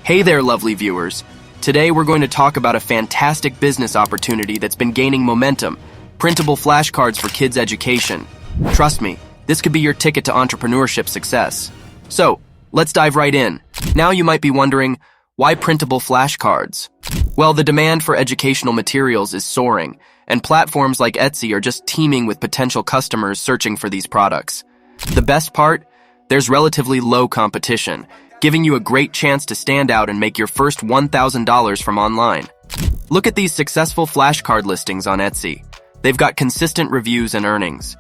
Hey there, lovely viewers. Today we're going to talk about a fantastic business opportunity that's been gaining momentum, printable flashcards for kids' education. Trust me, this could be your ticket to entrepreneurship success. So, let's dive right in. Now you might be wondering, why printable flashcards? Well, the demand for educational materials is soaring, and platforms like Etsy are just teeming with potential customers searching for these products. The best part? There's relatively low competition, giving you a great chance to stand out and make your first $1,000 from online. Look at these successful flashcard listings on Etsy. They've got consistent reviews and earnings.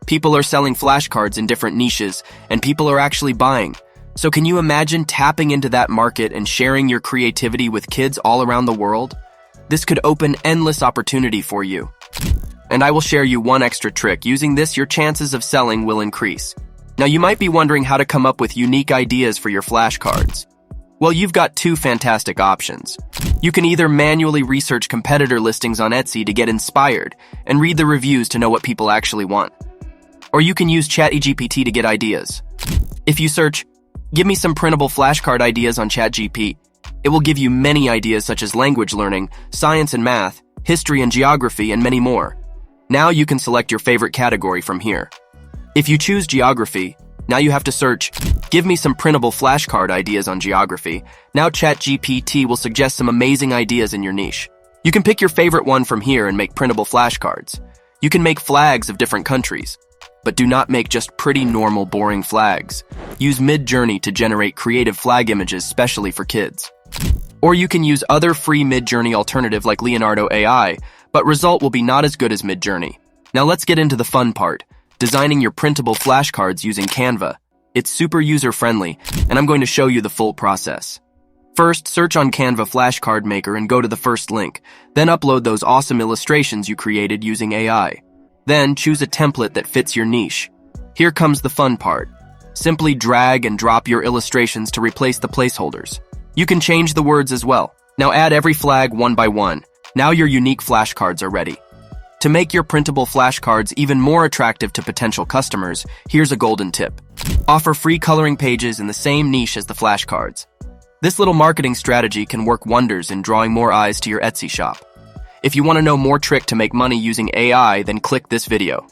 People are selling flashcards in different niches, and people are actually buying. So can you imagine tapping into that market and sharing your creativity with kids all around the world? This could open endless opportunity for you. And I will share you one extra trick. Using this, your chances of selling will increase. Now, you might be wondering how to come up with unique ideas for your flashcards. Well, you've got two fantastic options. You can either manually research competitor listings on Etsy to get inspired and read the reviews to know what people actually want. Or you can use Chatgpt to get ideas. If you search, "Give me some printable flashcard ideas" on Chatgpt, it will give you many ideas such as language learning, science and math, history and geography, and many more. Now you can select your favorite category from here. If you choose geography, now you have to search, "Give me some printable flashcard ideas" on geography. Now Chatgpt will suggest some amazing ideas in your niche. You can pick your favorite one from here and make printable flashcards. You can make flags of different countries. But do not make just pretty, normal, boring flags. Use midjourney to generate creative flag images specially for kids. Or you can use other free midjourney alternative like Leonardo AI, but result will be not as good as midjourney. Now let's get into the fun part. Designing your printable flashcards using Canva. It's super user-friendly, and I'm going to show you the full process. First, search on Canva Flashcard Maker and go to the first link. Then upload those awesome illustrations you created using AI. Then, choose a template that fits your niche. Here comes the fun part. Simply drag and drop your illustrations to replace the placeholders. You can change the words as well. Now add every flag one by one. Now your unique flashcards are ready. To make your printable flashcards even more attractive to potential customers, here's a golden tip. Offer free coloring pages in the same niche as the flashcards. This little marketing strategy can work wonders in drawing more eyes to your Etsy shop. If you want to know more trick to make money using AI, then click this video.